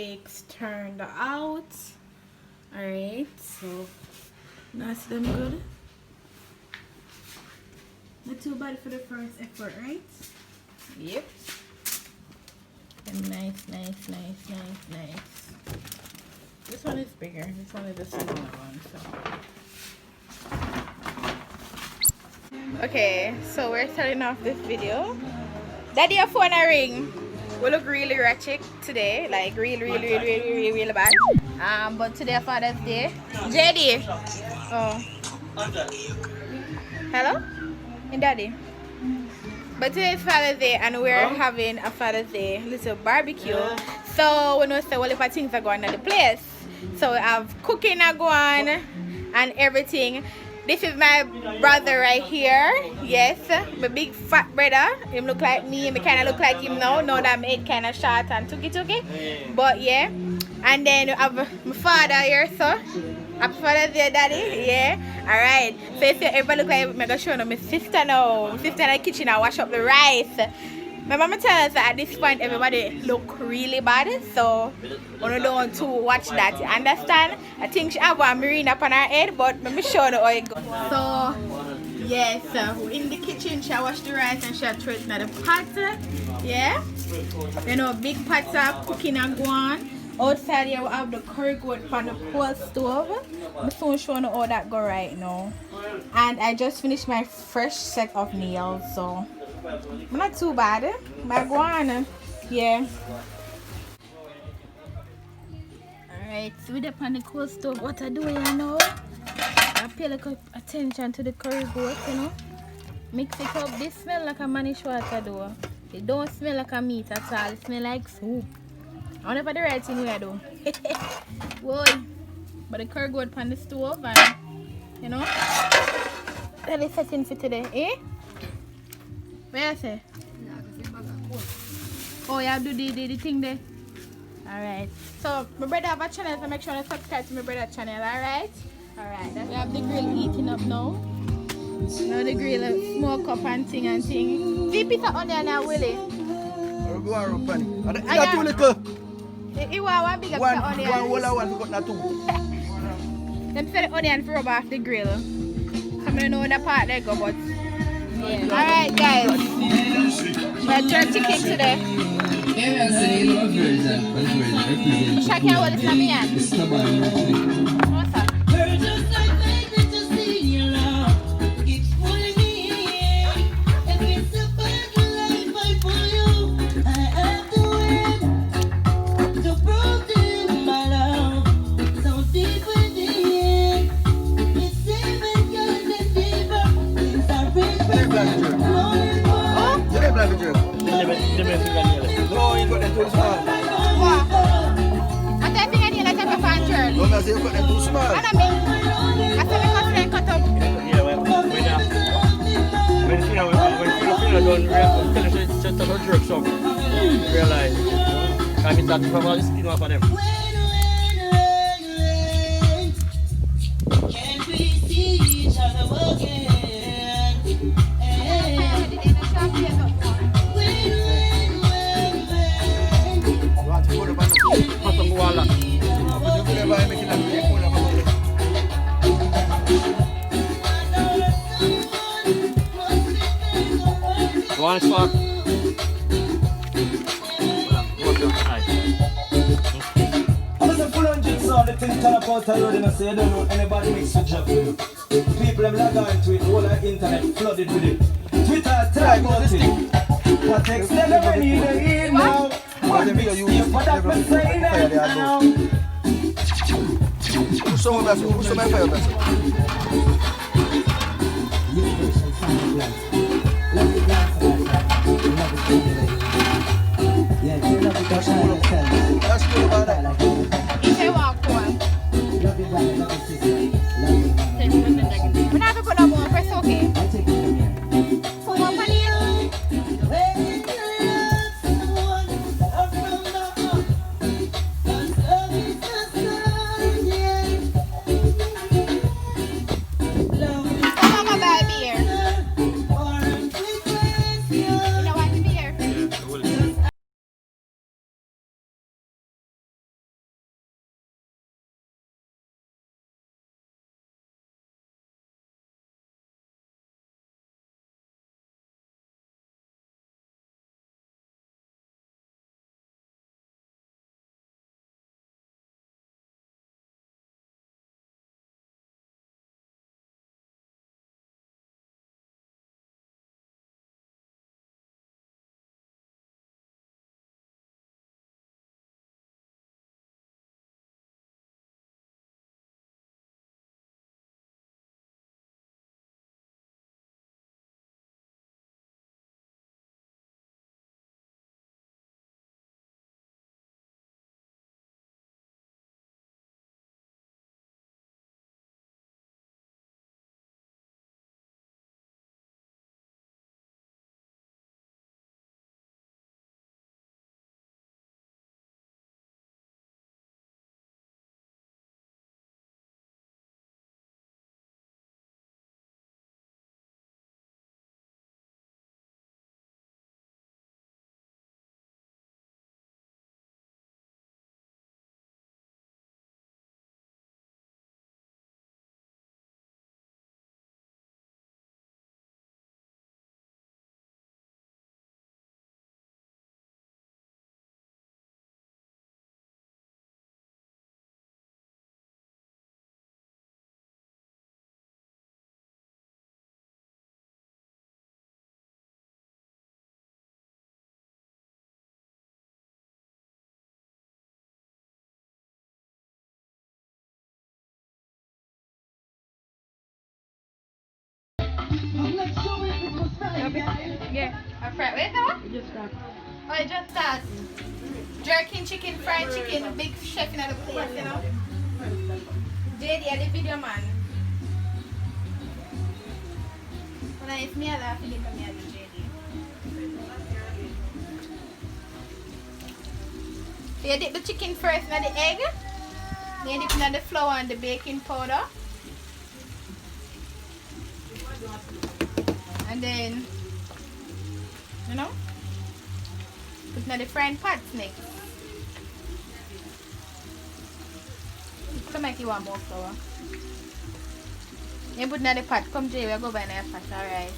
cakes turned out. Alright, so that's them good. Not too bad for the first effort, right? Yep. And nice. This one is bigger. This one is the smaller one. So. Okay, so we're starting off this video. Daddy, your phone a ring. We look really ratchet today, like really bad. But today Father's Day. JD. Oh. Hello? And Daddy. But today is Father's Day and we're having a Father's Day little barbecue. So we know well if things are going on the place. So we have cooking going and everything. This is my brother right here. Yes, my big fat brother. Him look like me. I kind of look like him now. Now that I'm kind of short and tuki. But yeah. And then we have my father here, so. Happy Father's Day, Daddy. Yeah. Alright. So if you ever look like I'm going to show you my sister now. My sister in the kitchen and wash up the rice. My mama tells us that at this point everybody look really bad, so I don't want to watch that. You understand? I think she have a marine up on her head, but let me show you how it goes. So yes, we're in the kitchen. She washed the rice and she throw it in the pot. Yeah, you know, big pots are cooking and go on. Outside here we have the curry goat on the coal stove. I'm soon showing you how that go right now. And I just finished my fresh set of nails, so not too bad, eh? My guana. Yeah. Alright, so we're up on the coal stove. What I do here now? I pay like attention to the curry goat, you know. Mix it up. This smell like a manish water do. It don't smell like a meat at all. It smell like soup. I wonder if the right thing we are doing. Boy. But the curry goat on the stove and you know. That is setting for today, eh? Where I say? Oh, you have to do the thing there. Alright. So, my brother have a channel, so make sure you subscribe to my brother's channel, alright? Alright. We have the grill heating up now. Now the grill smoke up and thing. See piece of onion now, Willie? Go around, Penny. I got too little. You want one bigger piece of onion? One whole one, got not two. Them say the onion for rub off the grill. I don't know that part there go, but yeah. Alright guys, we're jerk chicken today. Shaq, you hold this on me hand. What's up? No, you got them too small. What? I don't think I need like a fan. No, I say you got them too small. I said we cut up. Yeah, when done, finish it, set up a jerk some. Realize. I mean, that's probably the skin off of them. Can we see each other again? One spot. The thing turn up out the road and I say I don't know anybody makes a job with it. People have logged on to it, all the internet flooded with it. Twitter try about it. What takes them when you don't hear now? What the big you for that man saying that now? Push some vessel, push some fire vessel. That's good about that. If you walk one. We're not going to put no more press, okay? For one money. Come on, baby. Yeah. A fry. Wait, that? Oh, it just that. Jerking chicken, fried chicken, big chef in the place, you know. JD, the video man. When it's me, I laugh at me, I do JD. So you dip the chicken first in the egg. Then you dip in the flour and the baking powder. And then, you know, put in the frying pot next. To make you want more flour. You put in the pot. Come Jay, we'll go buy a pot, alright.